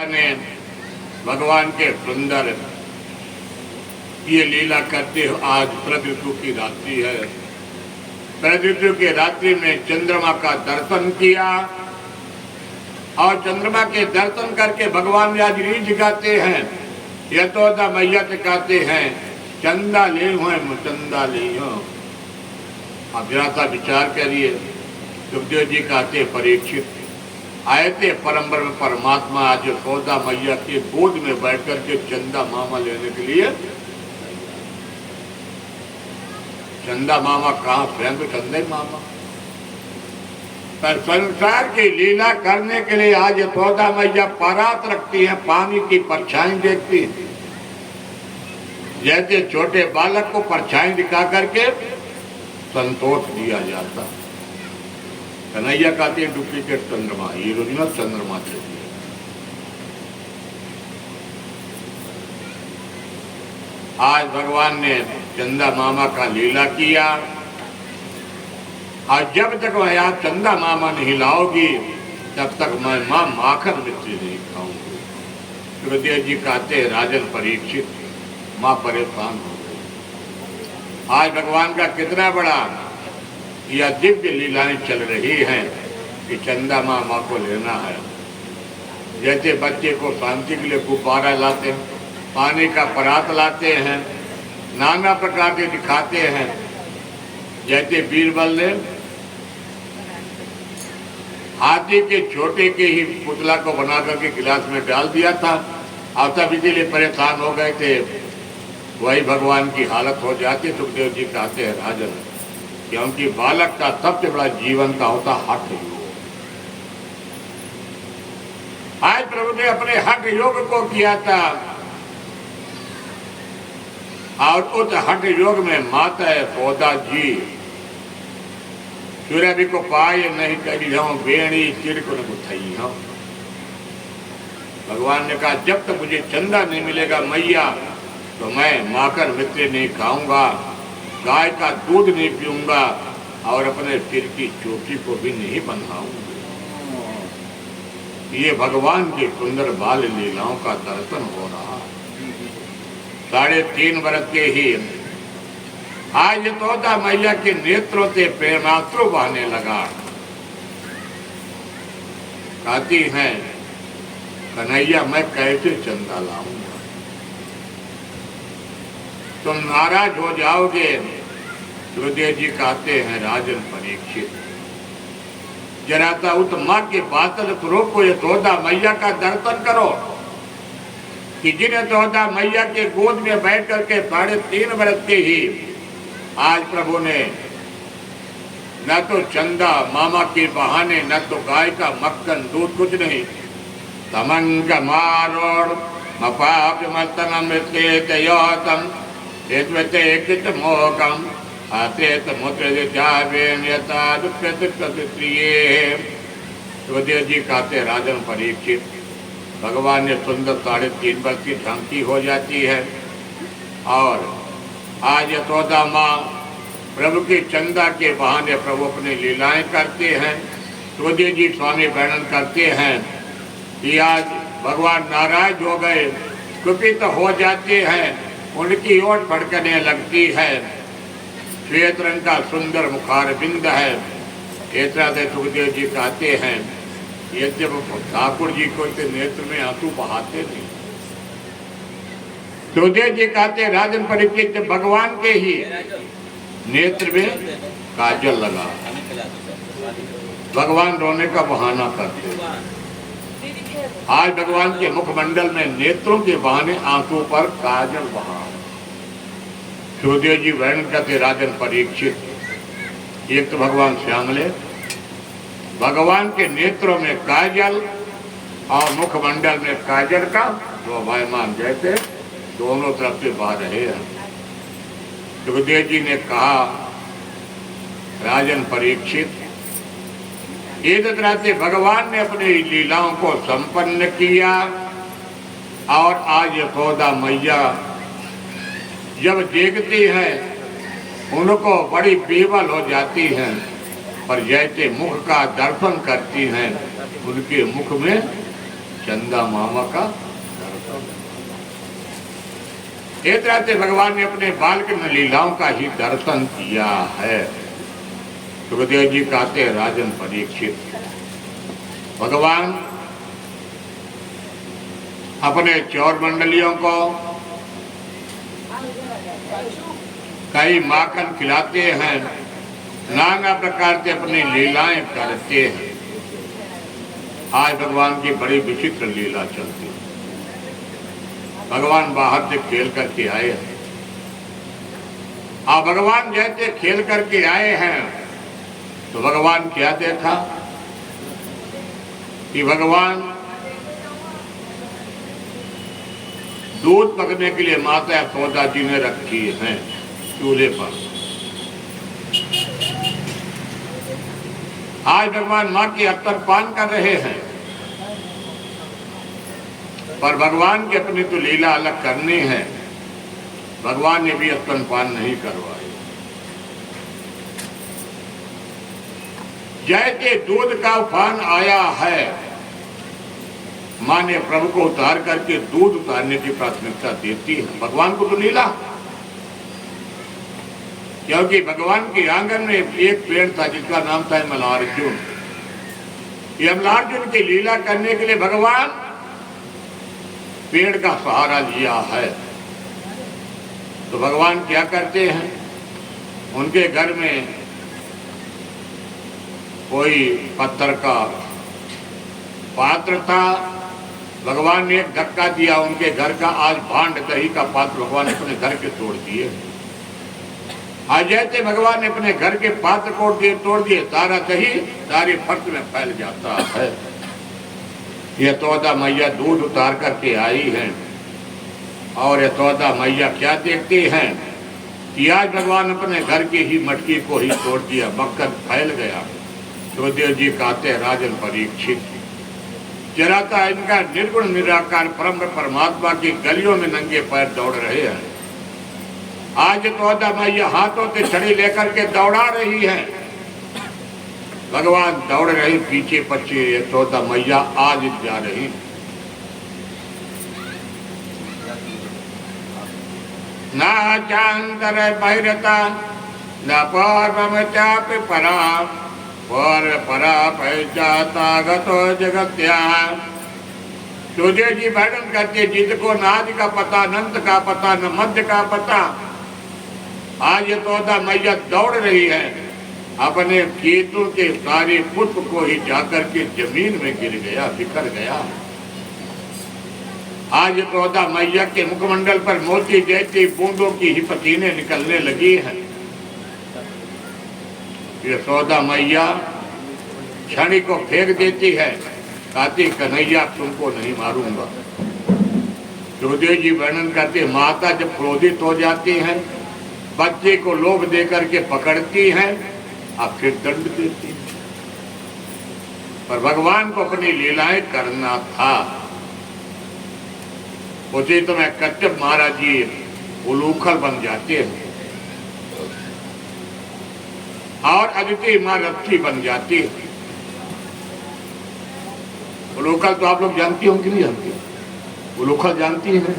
ने भगवान के सुंदर ये लीला करते हो। आज प्रदृतु की रात्रि है। प्रदृतु की रात्रि में चंद्रमा का दर्शन किया और चंद्रमा के दर्शन करके भगवान ने आज रीझ गाते हैं, यशोदा मैया से कहते हैं चंदा ले चंदा ले हो। अब जरा सा विचार करिए, सुखदेव जी कहते परीक्षित आए थे परम्बर में परमात्मा आज यशोदा मैया के गोद में बैठ करके चंदा मामा लेने के लिए। चंदा मामा कहाँ, स्वयं तो चंदा ही मामा। पर संसार की लीला करने के लिए आज यशोदा मैया परात रखती है, पानी की परछाई देखती है। जैसे छोटे बालक को परछाई दिखा करके संतोष दिया जाता। कन्हैया कहते हैं डुप्लीकेट चंद्रमा, ये ओरिजिनल चंद्रमा चाहिए। आज भगवान ने चंदा मामा का लीला किया और जब तक मैं आप चंदा मामा नहीं लाओगी तब तक मैं मां माखन मिश्री नहीं खाऊंगी। सुखदेव जी कहते राजन परीक्षित मां परेशान हो गई। आज भगवान का कितना बड़ा यह दिव्य लीलाएं चल रही हैं कि चंदा मामा को लेना है। जैसे बच्चे को शांति के लिए गुब्बारा लाते हैं, पानी का परात लाते हैं, नाना प्रकार के दिखाते हैं। जैसे बीरबल ने हाथी के छोटे के ही पुतला को बना करके गिलास में डाल दिया था और तब इसीलिए परेशान हो गए थे। वही भगवान की हालत हो जाती। सुखदेव जी कहते हैं राजन, क्योंकि बालक का सबसे बड़ा जीवन का होता हठ योग। आज प्रभु ने अपने हठ योग को किया था और उस हठ योग में माता यशोदा जी सूर्य को पाए नहीं करी हो बेणी चिड़क न गुथई हो। भगवान ने कहा जब तक मुझे चंदा नहीं मिलेगा मैया तो मैं माखन मित्र नहीं खाऊंगा, गाय का दूध नहीं पीऊंगा और अपने सिर की चोटी को भी नहीं बंधाऊंगा। ये भगवान की सुंदर बाल लीलाओं का दर्शन हो रहा। 3.5 वर्ष के ही आज यशोदा मैया के नेत्रों से प्रेमाश्रु बहने लगा। कहती हैं कन्हैया मैं कैसे चंदा लाऊंगा, तुम नाराज हो जाओगे। सुखदेव जी कहते हैं राजन परीक्षित जरा सा उस माँ के बातल स्वरूप को यशोदा मैया का दर्शन करो कि जिन यशोदा मैया के गोद में बैठ करके 3.5 वर्ष के ही आज प्रभु ने न तो चंदा मामा के बहाने न तो गाय का मक्खन दूध कुछ नहीं, तमंग मारोड़ मपाप मृत्यम मोकम सुखदेव जी कहते राजन परीक्षित भगवान ने सुंदर 3.5 वर्ष की झांकी हो जाती है और आज यशोदा माँ प्रभु की चंदा के बहाने प्रभु अपनी लीलाएं करते हैं। सुखदेव जी स्वामी वर्णन करते हैं कि आज भगवान नाराज हो गए, कुपित हो जाते हैं, उनकी ओट भड़कने लगती है। श्वेत रंग का सुंदर मुखार बिंद है। ऐसा से सुखदेव जी कहते हैं ये जब ठाकुर जी को नेत्र में आंसू बहाते नहीं। सुखदेव जी कहते राजन परीक्षित भगवान के ही नेत्र में काजल लगा, भगवान रोने का बहाना करते। आज भगवान के मुखमंडल में नेत्रों के बहाने आंखों पर काजल बहा। सुखदेव जी वर्णन करते राजन परीक्षित एक तो भगवान श्यामले, भगवान के नेत्रों में काजल और मुखमंडल में काजल का दो भाईमान जैसे दोनों तरफ से बह रहे हैं। सुखदेव जी ने कहा राजन परीक्षित इस तरह से भगवान ने अपनी लीलाओं को संपन्न किया और आज यशोदा मैया जब देखती हैं उनको बड़ी बेबल हो जाती हैं, पर जैसे मुख का दर्शन करती हैं उनके मुख में चंदा मामा का इस तरह से भगवान ने अपने बालक लीलाओं का ही दर्शन किया है। सुखदेव जी कहते हैं राजन परीक्षित, भगवान अपने चौर मंडलियों को कई माखन खिलाते हैं, नाना प्रकार से अपनी लीलाएं करते हैं। आज भगवान की बड़ी विचित्र लीला चलती है। भगवान बाहर से खेल करके आए हैं। भगवान जैसे खेल करके आए हैं तो भगवान क्या देखा कि भगवान दूध पकने के लिए माता यशोदा जी ने रखी हैं चूल्हे पर। आज भगवान माँ की अत्तर पान कर रहे हैं, पर भगवान की अपनी तो लीला अलग करनी है। भगवान ने भी स्तनपान नहीं करवाया। जैसे दूध का उफान आया है, मां ने प्रभु को उतार करके दूध उतारने की प्राथमिकता देती है। भगवान को तो लीला, क्योंकि भगवान के आंगन में एक पेड़ था जिसका नाम था यमलार्जुन। यमलार्जुन की लीला करने के लिए भगवान पेड़ का सहारा लिया है। तो भगवान क्या करते हैं, उनके घर में कोई पत्थर का पात्र था, भगवान ने एक धक्का दिया उनके घर का। आज भांड दही का पात्र भगवान ने अपने घर के तोड़ दिए। आज जैसे भगवान ने अपने घर के पात्र तोड़ दिए, सारा दही सारे फर्श में फैल जाता है। यशोदा मैया दूध उतार करके आई हैं और यशोदा मैया क्या देखती हैं कि आज भगवान अपने घर की ही मटकी को ही तोड़ दिया, मक्खन फैल गया। सुखदेव जी कहते हैं राजन परीक्षित, जरा सा इनका निर्गुण निराकार परम परमात्मा की गलियों में नंगे पैर दौड़ रहे हैं। आज यशोदा मैया हाथों से छड़ी लेकर के दौड़ा रही है, भगवान दौड़ रहे पीछे पीछे, यशोदा मैया आज जा रही। ना चांतर बहिरता न पूर्वम चापि परा और परा पहचाता गतो जगत्या। सुखदेव जी वर्णन करते जिसको न आदि का पता, अनंत का पता, न मध्य का पता, आज यशोदा मैया दौड़ रही है, अपने खेतों के सारे पुष्प को ही जाकर के जमीन में गिर गया, बिखर गया। आज यशोदा मैया के मुखमंडल पर मोती जैसी बूंदों की ही पसीने निकलने लगी है। यशोदा मैया छड़ी को फेंक देती है, कहती कन्हैया तुमको नहीं मारूंगा। सुखदेव जी वर्णन करते माता जब क्रोधित हो जाती हैं, बच्चे को लोभ दे करके पकड़ती हैं, अब फिर दंड देती हैं। पर भगवान को अपनी लीलाएं करना था। उसी समय कच्छप महाराज जी उलूखल बन जाते हैं और अदिति मां रथी बन जाती है। उलूखल तो आप लोग जानती हो कि नहीं जानती? उलूखल जानती है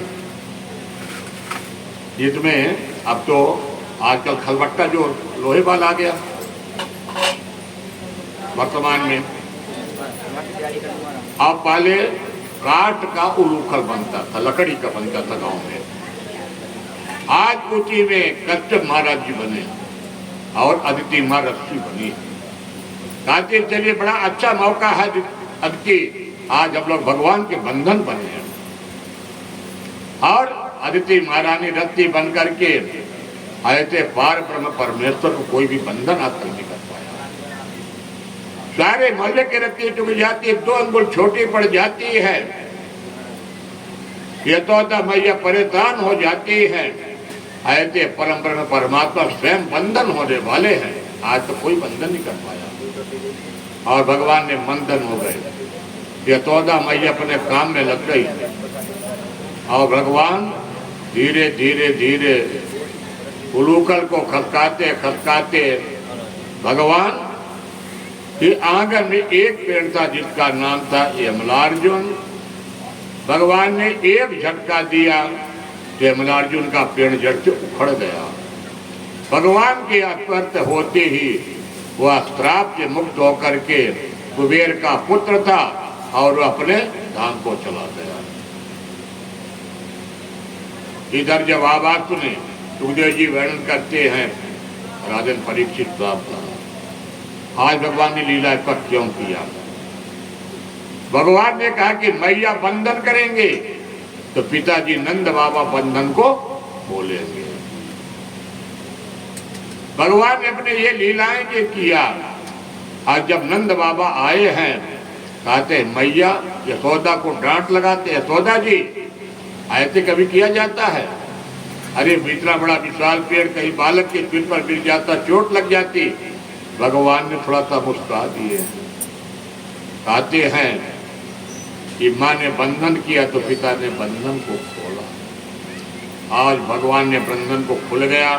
जिसमें अब तो आजकल खलबट्टा जो लोहे वाला आ गया वर्तमान में, अब पहले काठ का उलूखल बनता था, लकड़ी का बनता था गांव में। आज उसी में कच्छप महाराज जी बने और अदिति मां रस्सी बनी। कहते चलिए बड़ा अच्छा मौका है अदिति, आज हम लोग भगवान के बंधन बने हैं। और अदिति महारानी रस्सी बन करके ऐसे पार ब्रह्म परमेश्वर को कोई भी बंधन आज तक नहीं कर पाया। सारे मोहल्ले की रस्सी टूट जाती है, 2 अंगुल छोटी पड़ जाती है। यशोदा मैया परेशान हो जाती है। ऐसे परम ब्रह्म परमात्मा स्वयं बंधन होने वाले हैं, आज तो कोई बंधन नहीं कर पाया और भगवान ने बंधन हो गए। यशोदा मैया अपने काम में लग गई और भगवान धीरे धीरे धीरे उलूखल को खसकाते खसकाते भगवान के आंगन में एक पेड़ था जिसका नाम था यमलार्जुन। भगवान ने एक झटका दिया तो यमलार्जुन का पेड़ जड़ से उखड़ गया। भगवान के अस्पर्श होते ही वह श्राप से मुक्त होकर के कुबेर का पुत्र था और वह अपने धाम को चला गया। इधर जब आवाज सुने सुखदेव जी वर्णन करते हैं राजन परीक्षित प्राप्त आज भगवान ने लीला पर क्यों किया। भगवान ने कहा कि मैया बंधन करेंगे तो पिताजी नंद बाबा बंधन को बोलेंगे। भगवान ने अपने ये लीलाएं के किया। आज जब नंद बाबा आए हैं कहते मैया यशोदा को डांट लगाते, यशोदा जी ऐसे कभी किया जाता है? अरे इतना बड़ा विशाल पेड़ कहीं बालक के सिर पर गिर जाता, चोट लग जाती। भगवान ने थोड़ा सा मुस्कुरा दिए। कहते हैं कि माँ ने बंधन किया तो पिता ने बंधन को खोला। आज भगवान ने बंधन को खुल गया।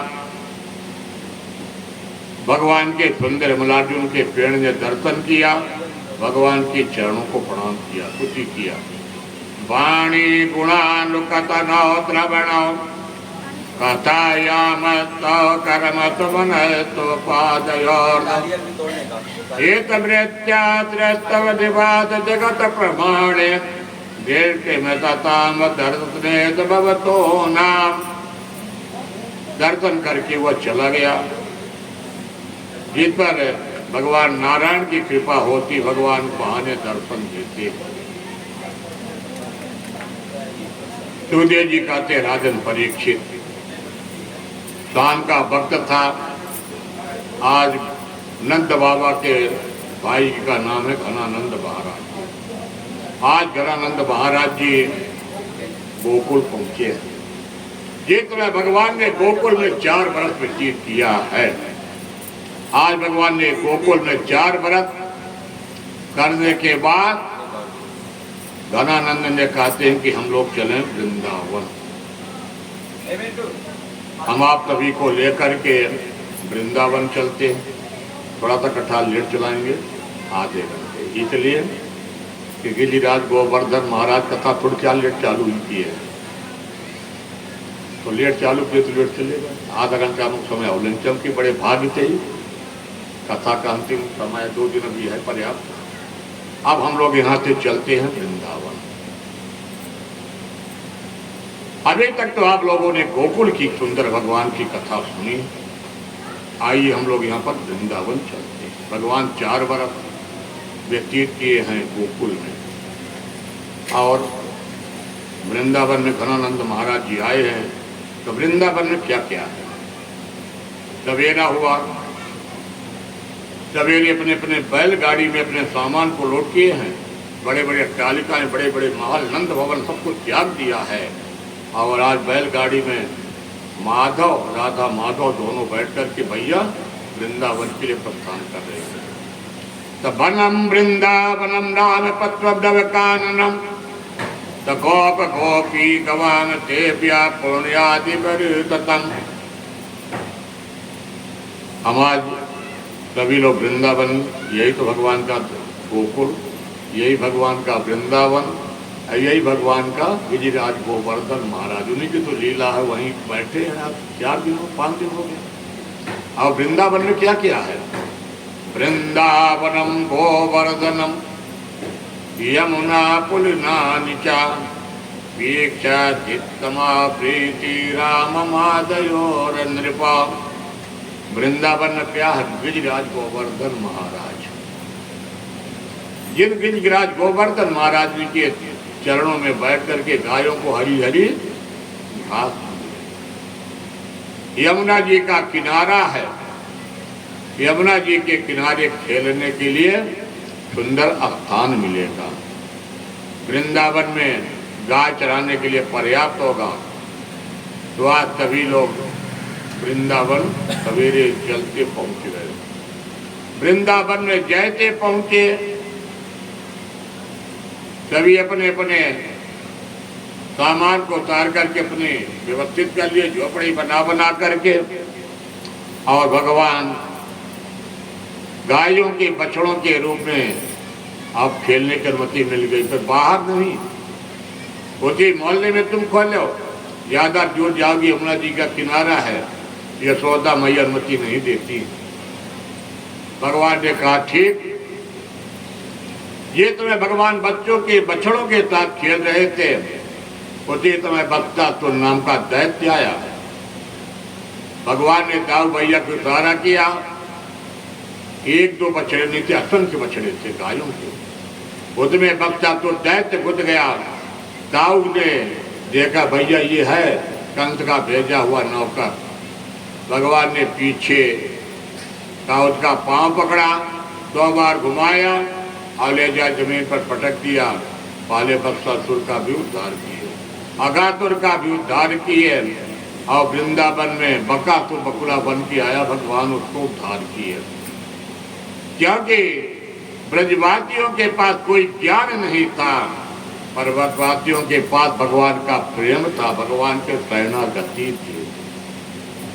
भगवान के सुंदर यमलार्जुन के पेड़ ने दर्शन किया, भगवान के चरणों को प्रणाम किया, स्तुति किया। वाणी गुणानुकतनो द्रवणो कथायाम कर्मत मन तो पादयोर एक वृत्यात्रस्तव दिवाद जगत प्रमाणे दीर्घ में तताम दर्शने भवतो नाम। दर्शन करके वह चला गया। जिस पर भगवान नारायण की कृपा होती भगवान बहाने दर्शन देते। सुखदेव जी कहते राजन परीक्षित शाम का वक्त था। आज नंद बाबा के भाई का नाम है घनानंद महाराज। आज घनानंद महाराज जी गोकुल पहुंचे हैं। जितना भगवान ने गोकुल में 4 वर्ष व्यतीत किया है, आज भगवान ने गोकुल में 4 वर्ष करने के बाद घनानंद ने कहते हैं कि हम लोग चलें वृंदावन। हम आप सभी को लेकर के वृंदावन चलते हैं। थोड़ा सा कठाल लेट चलाएंगे आधे घंटे, इसलिए कि गिरिराज गोवर्धन महाराज कथा थोड़ी क्या लेट चालू ही की है, तो लेट चालू किए तो लेट चलेगा। आधा घंटा मुख्य समय अवलंचम के बड़े भाग्य थे। कथा का अंतिम समय 2 दिन अभी है पर्याप्त। अब हम लोग यहाँ से चलते हैं वृंदावन। अभी तक तो आप लोगों ने गोकुल की सुंदर भगवान की कथा सुनी। आइए हम लोग यहाँ पर वृंदावन चलते हैं। भगवान 4 वर्ष व्यतीत किए हैं गोकुल में और वृंदावन में घनानंद महाराज जी आए हैं। तो वृंदावन में क्या क्या है? सवेरा हुआ, सवेरे अपने अपने बैलगाड़ी में अपने सामान को लोड किए हैं। बड़े बड़े अट्टालिकाएं, बड़े बड़े महल, नंद भवन सब कुछ त्याग दिया है और आज बैलगाड़ी में माधव राधा माधव दोनों बैठ कर के भैया वृंदावन के लिए प्रस्थान कर रहे हैं। तो वनम वृंदावनम नाम पत्व काननम तो गोप गोपी गवान देव्या पुण्यादि परिततम। हम आज सभी लोग वृंदावन, यही तो भगवान का गोकुल, यही भगवान का वृंदावन, यही भगवान का गिरिराज गोवर्धन महाराज। उन्हीं की तो लीला है। वहीं बैठे हैं आप 4 दिन 5 दिन हो गए। और वृंदावन में क्या क्या है? वृंदावनम गोवर्धनम यमुना पुलिना निचा वीक्षा चित्तमा प्रीति राम मादयोर नृपा। वृंदावन में क्या है? गिरिराज गोवर्धन महाराज। जिन गिरिराज गोवर्धन महाराज जी के चरणों में बैठ करके गायों को हरी हरी घास, यमुना जी का किनारा है। यमुना जी के किनारे खेलने के लिए सुंदर स्थान मिलेगा। वृंदावन में गाय चराने के लिए पर्याप्त होगा। तो आज सभी लोग वृंदावन सवेरे चलते पहुंच गए। वृंदावन में जैसे पहुंचे सभी अपने अपने सामान को उतार करके अपने व्यवस्थित कर लिए, झोपड़ी बना बना करके। और भगवान गायों के बछड़ों के रूप में अब खेलने की अनुमति मिल गई। पर बाहर नहीं, उसी मोहल्ले में तुम खोलो, ज्यादा दूर जाओगी यमुना जी का किनारा है, यशोदा मैया अनुमति नहीं देती। भगवान ने कहा ठीक, ये तुम्हें भगवान बच्चों के बछड़ों के साथ खेल रहे थे, उसी तुम्हें बक्तासुर नाम का दैत्य आया। भगवान ने दाऊ भैया को इशारा किया, एक दो बछड़े नहीं थे, असंख्य बछड़े थे गायों के, उसमें बक्तासुर दैत्य घुस गया। दाऊ ने देखा भैया ये है कंस का भेजा हुआ नौकर। भगवान ने पीछे का उसका पांव पकड़ा, 2 बार घुमाया और ले जा जमीन पर पटक दिया। पाले बक्सासुर का भी उद्धार किए, अगासुर का भी उद्धार किए, और वृंदावन में बकासुर बकुला बन के आया, भगवान उसको उद्धार किए। क्योंकि ब्रजवासियों के पास कोई ज्ञान नहीं था, पर्वतवासियों के पास भगवान का प्रेम था, भगवान के शरणागति थी।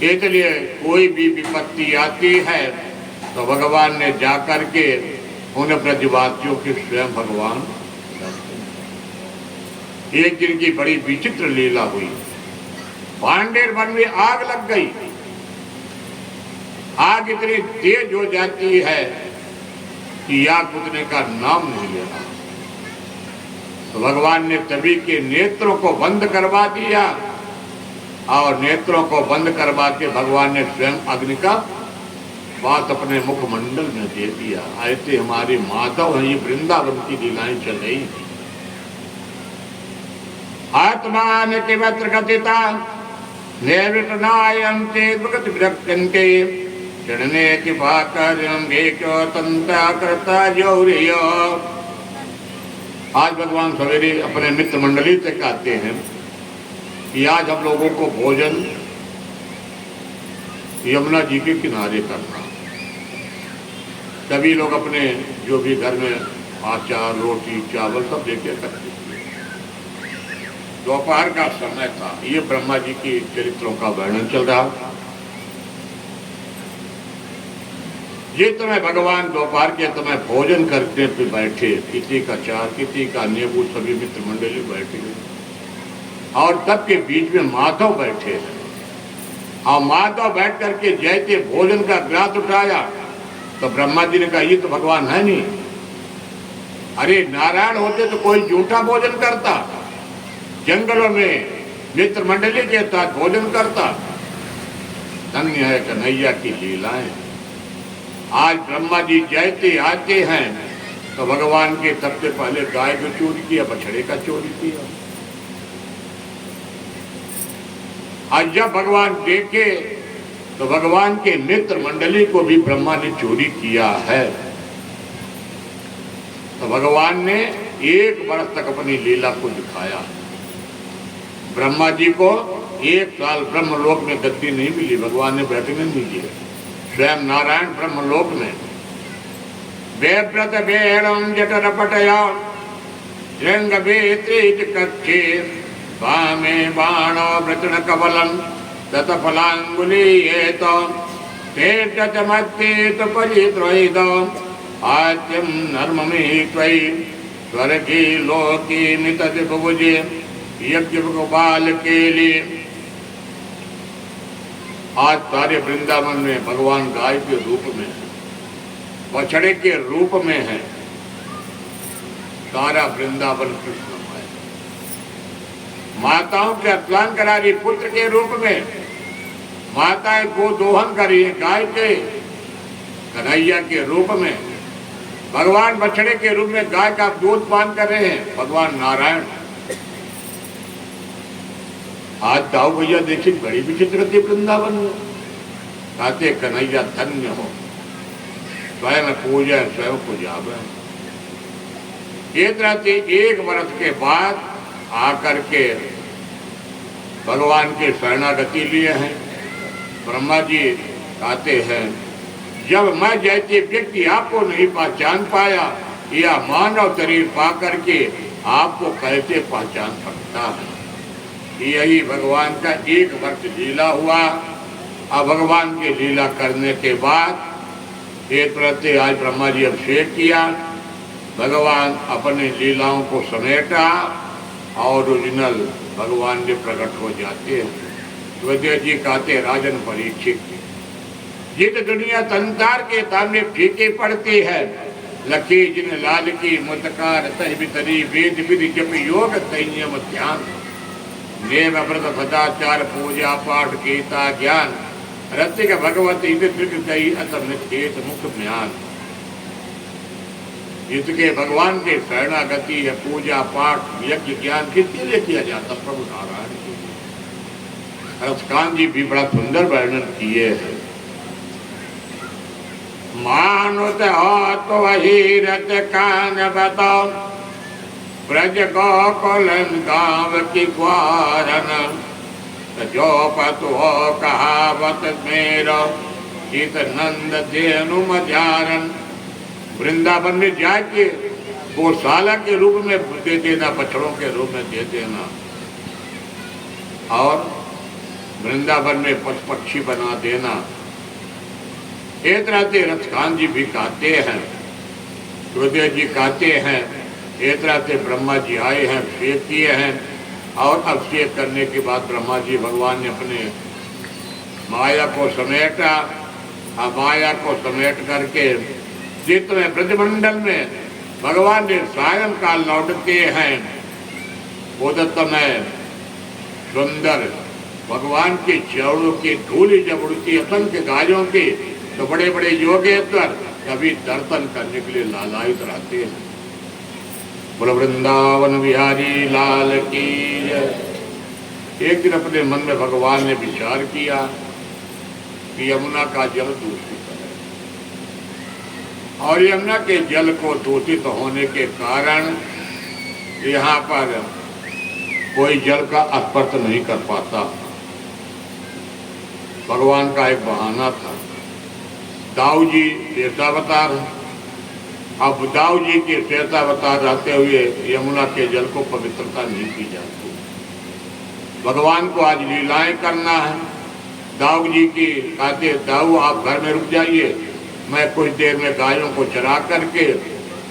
इसलिए कोई भी विपत्ति आती है तो भगवान ने जाकर के उन ब्रजवासियों के स्वयं भगवान। एक दिन की बड़ी विचित्र लीला हुई, पांडेर वन में आग लग गई। आग इतनी तेज हो जाती है कि आग बुझने का नाम नहीं ले रहा। तो भगवान ने सभी के नेत्रों को बंद करवा दिया, और नेत्रों को बंद करवा के भगवान ने स्वयं अग्नि का बात अपने मुखमंडल में दे दिया। ऐसे हमारे माधव हैं, ये वृंदावन की लीलाएं चल रही थी। आत्मान के वत्र कथिता निर्विटनायन्ते भगत विरक्तन्ते चढ़ने की तंता करता जौरियो। आज भगवान सवेरे अपने मित्र मंडली से कहते हैं कि आज हम लोगों को भोजन यमुना जी के किनारे करना। सभी लोग अपने जो भी घर में आचार रोटी चावल सब लेके करते। दोपहर का समय था, ये ब्रह्मा जी के चरित्रों का वर्णन चल रहा। ये समय भगवान दोपहर के समय भोजन करने पे बैठे, किसी का चार किसी का नींबू, सभी मित्र मंडली बैठे, और सबके बीच में माधव बैठे हैं। और माधव बैठ करके जैसे भोजन का गिलास उठाया तो ब्रह्मा जी ने कहा ये तो भगवान है नहीं। अरे नारायण होते तो कोई झूठा भोजन करता, जंगलों में मित्र मंडली के साथ भोजन करता। धन्य है कन्हैया की लीलाएं। आज ब्रह्मा जी जैसे आते हैं तो भगवान के सबसे पहले गाय को चोरी किया, बछड़े का चोरी किया। आज जब भगवान देखे तो भगवान के मित्र मंडली को भी ब्रह्मा ने चोरी किया है। तो भगवान ने 1 वर्ष तक अपनी लीला को दिखाया। ब्रह्मा जी को 1 साल ब्रह्मलोक में गद्दी नहीं मिली, भगवान ने बैठने नहीं दिए। स्वयं नारायण ब्रह्मलोक में बेव्रत बेड़म जटर पटया रंग बेत्रित कक्षे वामे बाण वृतन कबलम तत फलांगुलीयेत तेजत मत्तेत परिद्रोहित आत्यम नर्ममि त्वयि स्वर्गे लोके नितति बुभुजे यज्ञ गोपाल के लिए। आज सारे वृंदावन में भगवान गाय के रूप में है, बछड़े के रूप में है। सारा वृंदावन कृष्णमय, माताओं के स्नान करा रही पुत्र के रूप में, माताएं को दोहन कर रही है गाय के कन्हैया के रूप में। भगवान बछड़े के रूप में गाय का दूध पान कर रहे हैं, भगवान नारायण। आज दाऊ भैया देखिए बड़ी विचित्र थी वृंदावन में। कहते कन्हैया धन्य हो, स्वयं पूजा स्वयं पूजावे। एक रात 1 वर्ष के बाद आकर के भगवान के शरणागति लिए हैं। ब्रह्मा जी कहते हैं जब मैं जैसे व्यक्ति आपको नहीं पहचान पाया, या मानव शरीर पा करके आपको कैसे पहचान सकता है। यही भगवान का 1 वर्ष लीला हुआ। अब भगवान की लीला करने के बाद एक प्रति आज ब्रह्मा जी अभिषेक किया, भगवान अपनी लीलाओं को समेटा और ओरिजिनल भगवान में प्रकट हो जाते हैं। सुखदेव जी कहते राजन परीक्षित, जित दुनिया संसार के सामने फीके पड़ती है, लखी जिन लाल की मुतकार तह बितरी वेद विधि जप योग संयम ध्यान, नेम व्रत सदाचार पूजा पाठ गीता ज्ञान, रसिक भगवती दही असम निकेत मुख ज्ञान। जिसके भगवान के शरणागति है, पूजा पाठ यज्ञ ज्ञान किसके लिए किया जाता? प्रभु नारायण के लिए। रसकान जी भी बड़ा सुंदर वर्णन किए हैं। मानुत हो तो वही रत कान बताओ, ब्रज गोकुल गाँव की ग्वारन, जो पतु हो कहावत मेरो, चित नंद धेनु मजारन। वृंदावन में जाके गौशाला के रूप में दे देना, बछड़ों के रूप में दे देना, और वृंदावन में पशु पक्षी बना देना। एक तरह से रसकान जी भी कहते हैं, सुखदेव जी कहते हैं, एक तरह से ब्रह्मा जी आए हैं, अभिषेक किए हैं, और अभिषेक करने के बाद ब्रह्मा जी भगवान ने अपने माया को समेटा। माया को समेट करके जितने ब्रजमंडल में भगवान ने सायंकाल लौटते हैं, उदतमय सुंदर भगवान के चरणों की धूल जब उड़ती असंख्य गायों की, तो बड़े बड़े योगेश्वर कभी दर्शन करने के लिए लालायित रहते हैं। बोलो वृंदावन बिहारी लाल की जय। एक दिन अपने मन में भगवान ने विचार किया कि यमुना का जल दूषित है, और यमुना के जल को दूषित होने के कारण यहाँ पर कोई जल का स्पर्श नहीं कर पाता। भगवान का एक बहाना था, दाऊ जी शेषावतार, अब दाऊ जी के शेषावतार रहते हुए यमुना के जल को पवित्रता नहीं की जाती। भगवान को आज लीलाएं करना है। दाऊ जी की कहते, दाऊ आप घर में रुक जाइए, मैं कुछ देर में गायों को चरा करके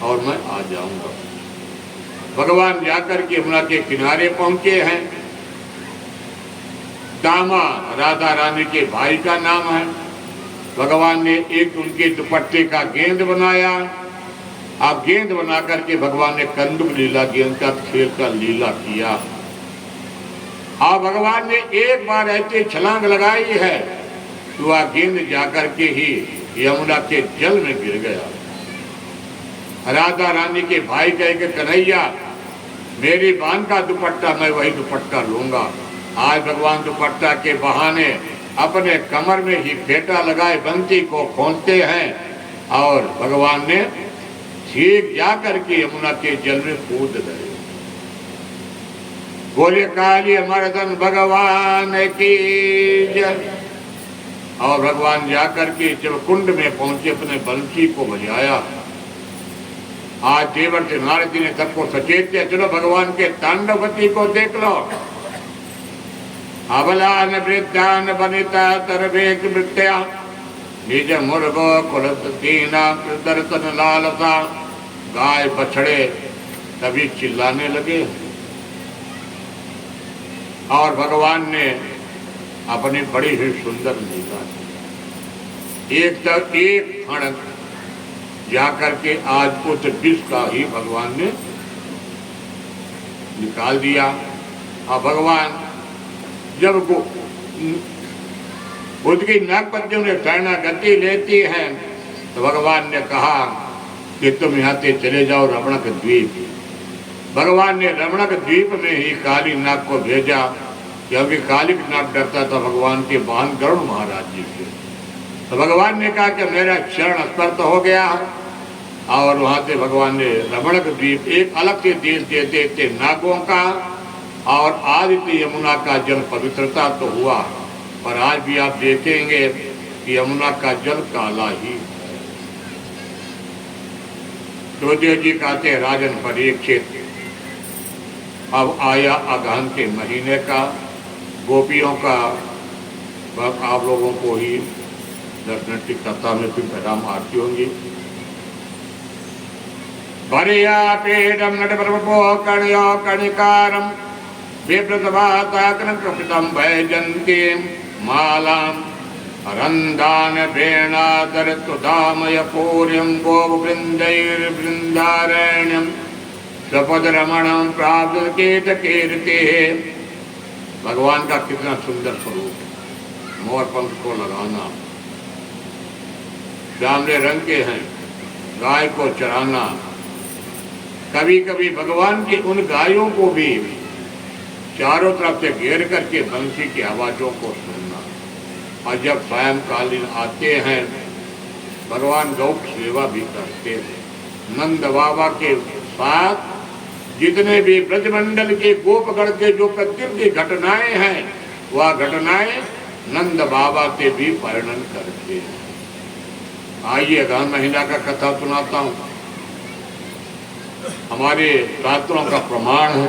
और मैं आ जाऊंगा। भगवान जाकर के यमुना के किनारे पहुंचे हैं। दामा राधा रानी के भाई का नाम है। भगवान ने एक उनके दुपट्टे का गेंद बनाया। आप गेंद बना करके भगवान ने कंदुक लीला, गेंद का खेल का लीला किया। और भगवान ने एक बार ऐसे छलांग लगाई है तो वह गेंद जाकर के ही यमुना के जल में गिर गया। राधा रानी के भाई कहे कि कन्हैया, मेरी बान का दुपट्टा, मैं वही दुपट्टा लूंगा। आज भगवान दुपट्टा के बहाने अपने कमर में ही फेंटा लगाए बंसी को खोलते हैं, और भगवान ने ठीक जाकर के यमुना के जल में कूद गए। बोले काली मर्दन भगवान की जय। और भगवान जाकर के जब कुंड में पहुंचे, अपने बंसी को बजाया। आज देवर से नारद जी ने सबको सचेत किया, चलो भगवान के तांडवती को देख लो। अबलान वृद्धान बनिता तरवेक मृत्या, निज मुर्गो कुलतीना दर्शन लालसा। गाय बछड़े तभी चिल्लाने लगे, और भगवान ने अपनी बड़ी ही सुंदर लीला एक तक एक क्षण जाकर के आज उस विष का ही भगवान ने निकाल दिया। और भगवान जब उसकी नागपतियों ने शरणागति लेती हैं, तो भगवान ने कहा कि तुम यहाँ से चले जाओ रमणक द्वीप। भगवान ने रमणक द्वीप में ही काली नाग को भेजा, क्योंकि कालिक नाग डरता था भगवान के वाहन गरुड़ महाराज जी से। तो भगवान ने कहा कि मेरा चरण स्पर्श हो गया, और वहाँ से भगवान ने रमणक द्वीप एक अलग से देश दे देते नागों का, और आज भी यमुना का जल पवित्रता तो हुआ, पर आज भी आप देखेंगे कि यमुना का जल काला ही है। सुखदेव जी कहते हैं, राजन परीक्षित, अब आया अगहन के महीने का, गोपियों का बस आप लोगों को ही 10 मिनट की कथा में फिर विराम आरती होंगी। भरिया पेटम नटप्रभो कणयो कणिकारम विप्रतवाताकनकृपितं भजन्ति मालां अरन्दान भेणादरत्वधामयपूर्यं गोवृन्दैर्वृन्दारण्यं स्वपदरमणं प्राप्त कीर्तिः। भगवान का कितना सुंदर स्वरूप है। मोर पंख को लगाना, श्यामले रंग के हैं, गाय को चराना, कभी कभी भगवान की उन गायों को भी चारों तरफ से घेर करके बंसी की आवाजों को सुनना। और जब सायंकालीन आते हैं भगवान गौ सेवा भी करते हैं। नंद बाबा के साथ जितने भी ब्रजमंडल के गोपगण के जो प्रतिदिन की घटनाएं हैं वह घटनाएं नंद बाबा से भी वर्णन करते हैं। आइए अगहन महीना का कथा सुनाता हूँ। हमारे शास्त्रों का प्रमाण है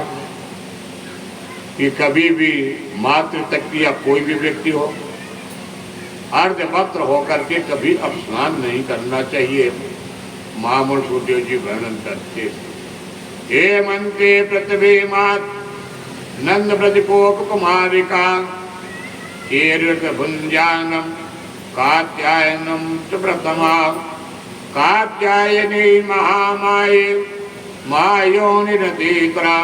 कि कभी भी मातृ तक या कोई भी व्यक्ति हो अर्धवस्त्र होकर के कभी अब स्नान नहीं करना चाहिए। महामूल सुखदेव जी वर्णन करते हे मंत्रे पृथ्वी मात नंद ब्रज कोक कुमारिका भुंजानम कात्यायनम च प्रथमा कात्यायनी महामाये मायोनिरधिकरा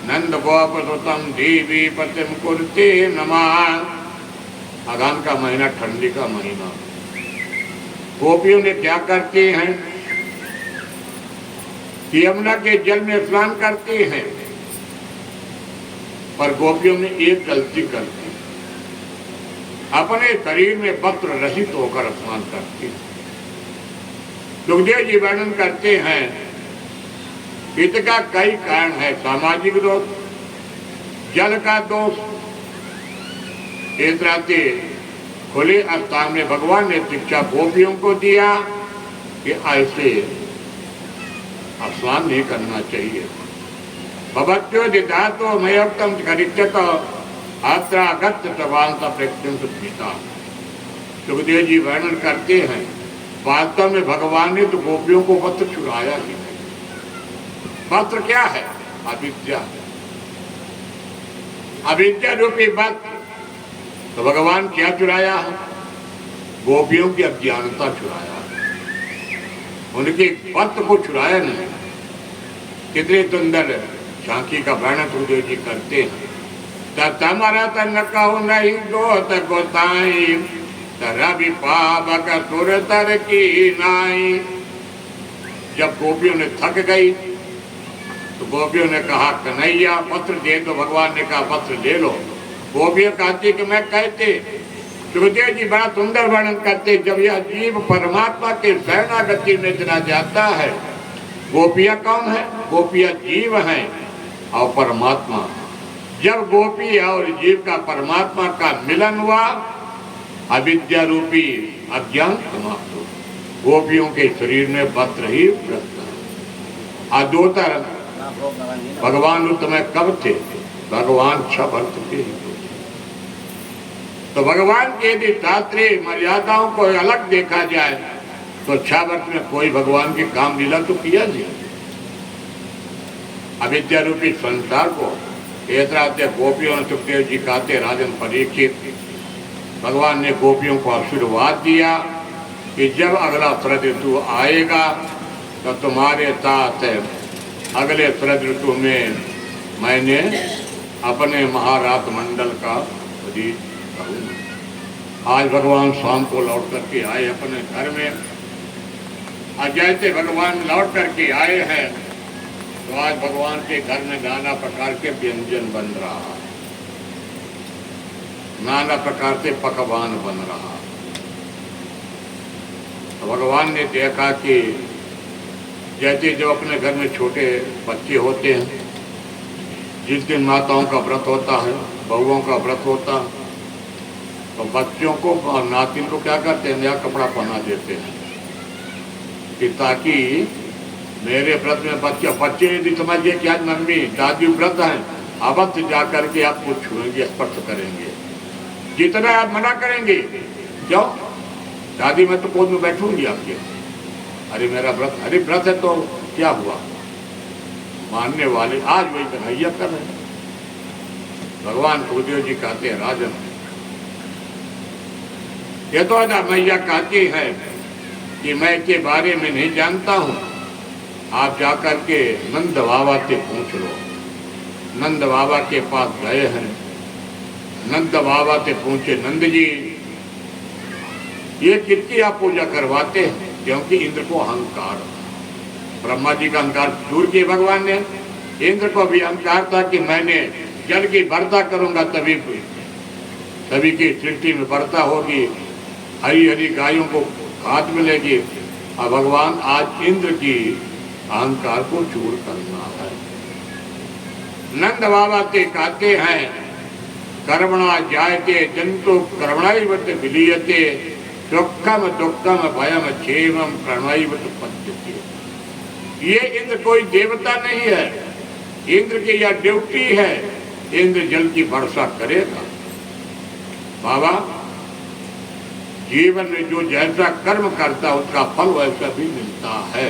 नंद गोपसुतम देवी पतिम कुर्ते नमः। अगहन का महीना ठंडी का महीना, गोपियों ने क्या करते हैं, यमुना के जल में स्नान करते हैं, पर गोपियों ने एक गलती करती, अपने शरीर में वस्त्र रहित होकर स्नान करती। सुखदेव जी वर्णन करते हैं इसका कई कारण है। सामाजिक दोष, जल का दोष। इस तरह से खुले स्थान में भगवान ने शिक्षा गोपियों को दिया कि ऐसे स्नान नहीं करना चाहिए। भवत्यो दिधातो मयोक्तम करिष्यत आत्रागत सवांता प्रेक्षण सुस्मिता। सुखदेव जी वर्णन करते हैं वास्तव में भगवान ने तो गोपियों को वस्त्र चुराया ही नहीं। वस्त्र क्या है? अविद्या। अविद्या रूपी वस्त्र तो भगवान क्या चुराया है? गोपियों की अज्ञानता चुराया, उनके वस्त्र को चुराया नहीं। कितने सुंदर झांकी का वर्णन सुखदेव जी करते हैं। तमरा तन कहो नहीं दो गोसाई रवि पावक सुर तर की नाई। जब गोपियों ने थक गई तो गोपियों ने कहा कन्हैया पत्र दे दो। भगवान ने कहा पत्र ले लो। गोपियां कहती कि मैं कहते। सुखदेव जी बड़ा सुंदर वर्णन करते, जब यह जीव परमात्मा के शरणागति में चला जाता है। गोपियां कौन है? गोपियां जीव हैं और परमात्मा। जब गोपी और जीव का परमात्मा का मिलन हुआ अविद्या रूपी अज्ञान समाप्त हो। गोपियों के शरीर में वस्त्र ही प्रश्न। दो तरह भगवान उस समय कब थे? भगवान 6 वर्ष के ही थे। तो भगवान के यदि शास्त्रीय मर्यादाओं को अलग देखा जाए तो 6 वर्ष में कोई भगवान की काम लीला तो किया नहीं। अविद्या रूपी संसार को गोपियों ने सुखदेव जी कहते राजन परीक्षित भगवान ने गोपियों को आशीर्वाद दिया कि जब अगला शरद ऋतु आएगा तो तुम्हारे साथ अगले शरद ऋतु में मैंने अपने महाराज मंडल का प्रदीप करूँगा। आज भगवान शाम को लौट करके आए अपने घर में। आज जैसे भगवान लौट करके आए हैं तो आज भगवान के घर में नाना प्रकार के व्यंजन बन रहा है, नाना प्रकार से पकवान बन रहा। तो भगवान ने देखा कि जैसे जो अपने घर में छोटे बच्चे होते हैं, जिस दिन माताओं का व्रत होता है, बहुओं का व्रत होता है, तो बच्चों को और नातिन को क्या करते हैं? नया कपड़ा पहना देते हैं कि ताकि मेरे व्रत में बच्चे यदि समझिए कि आज मम्मी दादी व्रत हैं, अवश्य जा करके आपको छुएंगे, स्पर्श करेंगे। जितना आप मना करेंगे, क्यों दादी मैं तो गोद में बैठूंगी आपके, अरे मेरा व्रत, अरे व्रत है तो क्या हुआ? मानने वाले आज वही कन्हैया कर रहे हैं। भगवान सुखदेव जी कहते हैं राजन, यशोदा मैया कहती है कि मैं के बारे में नहीं जानता हूँ, आप जाकर के नंद बाबा से पूछ लो। नंद बाबा के पास गए हैं, नंद बाबा से पूछे, नंद जी ये किसकी आप पूजा करवाते हैं? क्योंकि इंद्र को अहंकार, ब्रह्मा जी का अहंकार दूर किए भगवान ने, इंद्र को भी अहंकार था कि मैंने जल की वर्षा करूंगा तभी सभी की सृष्टि में वर्षा होगी, हरी हरी गायों को खाद मिलेगी। और भगवान आज इंद्र की अहंकार को दूर करना है। नंद बाबा से कहते हैं कर्मणा जायते जंतु कर्मणाइवत विलीयते दुखम दुखम भयम क्षेमम प्रणवाइवत पद्यते। ये इंद्र कोई देवता नहीं है, इंद्र की यह ड्यूटी है, इंद्र जल की वर्षा करेगा। बाबा जीवन में जो जैसा कर्म करता है उसका फल वैसा भी मिलता है।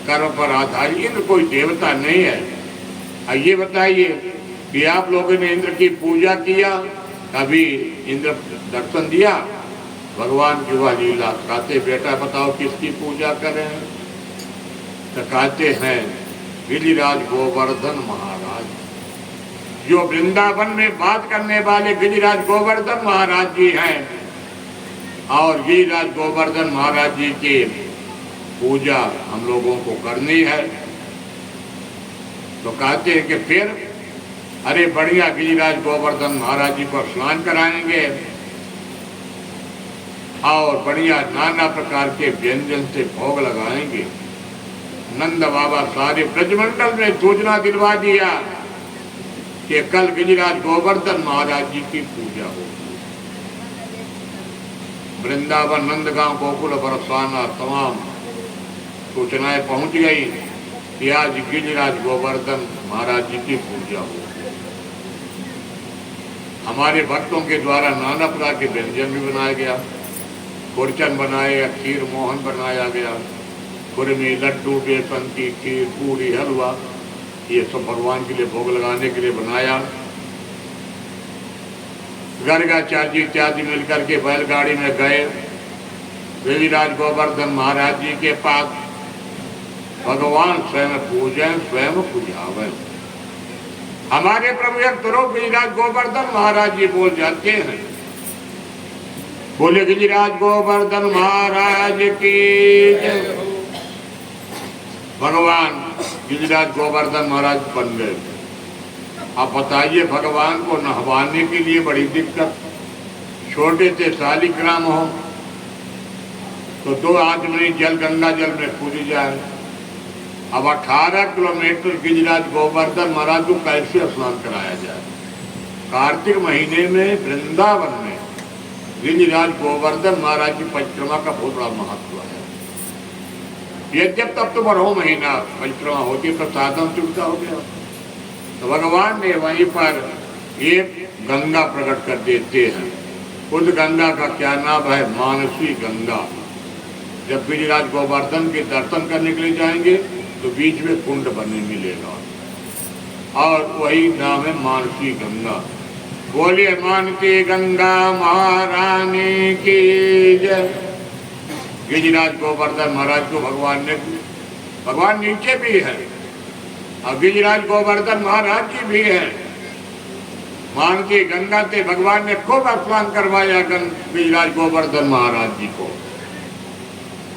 कर्म पर आधारित इंद्र कोई देवता नहीं है। ये बताइए कि आप लोगों ने इंद्र की पूजा किया, कभी इंद्र दर्शन दिया? भगवान की वह लीला कहते, बेटा बताओ किसकी पूजा करें? तो कहते हैं गिरिराज गोवर्धन महाराज, जो वृंदावन में बात करने वाले गिरिराज गोवर्धन महाराज जी हैं। और गिरिराज गोवर्धन महाराज जी की पूजा हम लोगों को करनी है। तो कहते हैं कि फिर अरे बढ़िया, गिरिराज गोवर्धन महाराज जी को स्नान कराएंगे और बढ़िया नाना प्रकार के व्यंजन से भोग लगाएंगे। नंद बाबा सारे ब्रजमंडल में सूचना दिलवा दिया कि कल गिरिराज गोवर्धन महाराज जी की पूजा होगी। वृंदावन, नंदगांव, गोकुल, बरसाना तमाम सूचनाएं पहुंच गई कि आज गिरिराज गोवर्धन महाराज जी की पूजा होगी। हमारे भक्तों के द्वारा नाना प्रकार के व्यंजन भी बनाया गया, खुरचन बनाए गया, खीर मोहन बनाया गया, खुरमी, लड्डू, बेसन की खीर, पूरी, हलवा, ये सब भगवान के लिए भोग लगाने के लिए बनाया। गर्गाचार्य इत्यादि मिलकर के बैलगाड़ी में गए गिरिराज गोवर्धन महाराज जी के पास। भगवान स्वयं पूजें, स्वयं पूजावें। हमारे प्रभु एक तरफ गिरिराज गोवर्धन महाराज जी बोल जाते हैं, बोले गिरिराज गोवर्धन महाराज की जय। भगवान गिरिराज गोवर्धन महाराज बन गए। अब बताइए, भगवान को नहवाने के लिए बड़ी दिक्कत, छोटे से शालिग्राम हो तो 2 आदमी जल गंगा जल में कूद जाए। अब 18 किलोमीटर गिरिराज गोवर्धन महाराज को कैसे स्नान कराया जाए? कार्तिक महीने में वृंदावन में गिरिराज गोवर्धन महाराज की परिक्रमा का बहुत बड़ा महत्व है। यद्यप तब तो 12वां महीना परिक्रमा होती है, तो साधन सुविधा हो गया। तो भगवान ने वहीं पर एक गंगा प्रकट कर देते हैं। उस गंगा का क्या नाम है? मानसी गंगा। जब गिरिराज गोवर्धन के दर्शन करने के लिए जाएंगे तो बीच में कुंड बने मिलेगा और वही नाम है मानसी गंगा। बोलिए मानसी गंगा महारानी की जय। गिरिराज गोवर्धन महाराज को भगवान नीचे भी है और गिरिराज गोवर्धन महाराज जी भी है। मानसी गंगा से भगवान ने खूब स्नान करवाया गिरिराज गोवर्धन महाराज जी को।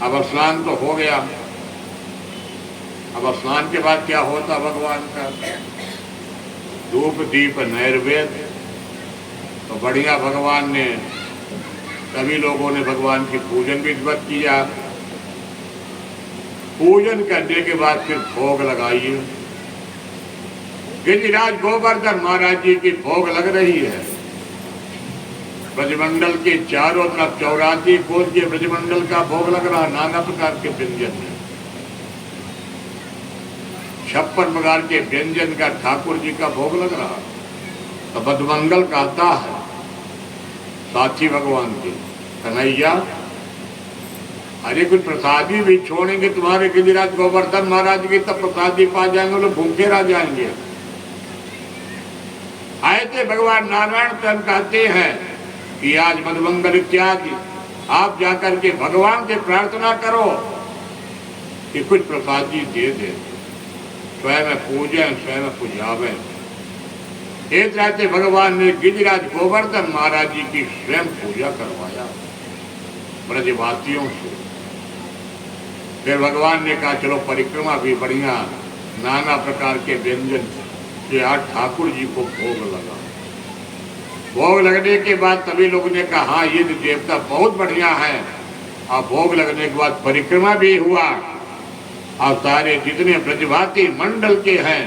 अब स्नान तो हो गया। अब स्नान के बाद क्या होता भगवान का? धूप दीप नैवेद्य। तो बढ़िया भगवान ने, सभी लोगों ने भगवान की पूजन विधिवत किया। पूजन करने के बाद फिर भोग लगाइए। गिरिराज गोवर्धन महाराज जी की भोग लग रही है। ब्रजमंडल के चारों तरफ 84 कोस के ब्रजमंडल का भोग लग रहा, नाना प्रकार के व्यंजन है। 56 प्रकार के व्यंजन का ठाकुर जी का भोग लग रहा। तो बदमंगल कहता है साथी भगवान के, कन्हैया अरे कुछ प्रसादी भी छोड़ेंगे तुम्हारे गिरिराज गोवर्धन महाराज की, तब प्रसादी पा जाएंगे, लोग भूखे रह जाएंगे। आए थे भगवान नारायण तब कहते हैं कि आज मधुमंगल इत्यादि आप जाकर के भगवान से प्रार्थना करो कि कुछ प्रसादी दे दे, स्वयं पूजें स्वयं पूजावें। एक रहते भगवान ने गिरिराज गोवर्धन महाराज जी की स्वयं पूजा करवाया ब्रजवासियों से। फिर भगवान ने कहा चलो परिक्रमा भी बढ़िया, नाना प्रकार के व्यंजन के आज ठाकुर जी को भोग लगा। भोग लगने के बाद सभी लोगों ने कहा हाँ ये देवता बहुत बढ़िया है। और भोग लगने के बाद परिक्रमा भी हुआ और सारे जितने ब्रजवासी मंडल के हैं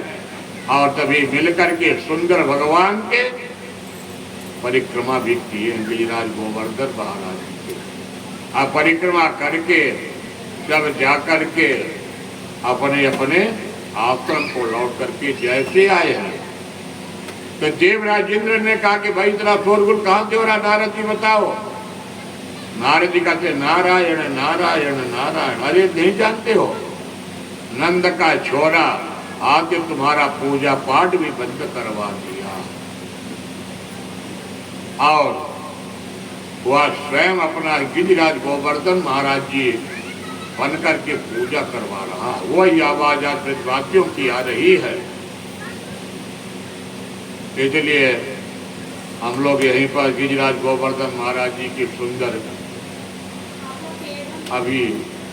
और तभी मिलकर के सुंदर भगवान के परिक्रमा भी किए गिरिराज गोवर्धन महाराज जी के। अब परिक्रमा करके जब जाकर के अपने अपने आश्रम को लौट करके जैसे आए हैं तो देवराज इंद्र ने कहा कि भाई इतना शोरगुल कहाँ से हो रहा, नारद जी बताओ। नारद जी कहते नारायण नारायण नारायण। अरे नहीं जानते हो, नंद का छोरा आके तुम्हारा पूजा पाठ भी बंद करवा दिया और वह स्वयं अपना गिरिराज गोवर्धन महाराज जी बन करके पूजा करवा रहा। वही आवाज आज ब्रजवासियों की आ रही है। इसलिए हम लोग यहीं पर गिरिराज गोवर्धन महाराज जी की सुंदर अभी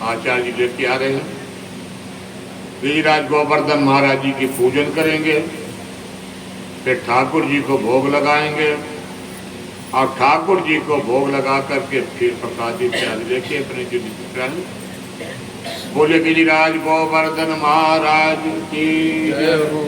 आचार्य जी लेके आ रहे हैं। गिरिराज गोवर्धन महाराज जी की पूजन करेंगे, फिर ठाकुर जी को भोग लगाएंगे और ठाकुर जी को भोग लगा करके फिर प्रसाद इत्यादि लेके अपने जो बोले गिरिराज गोवर्धन महाराज की जय हो।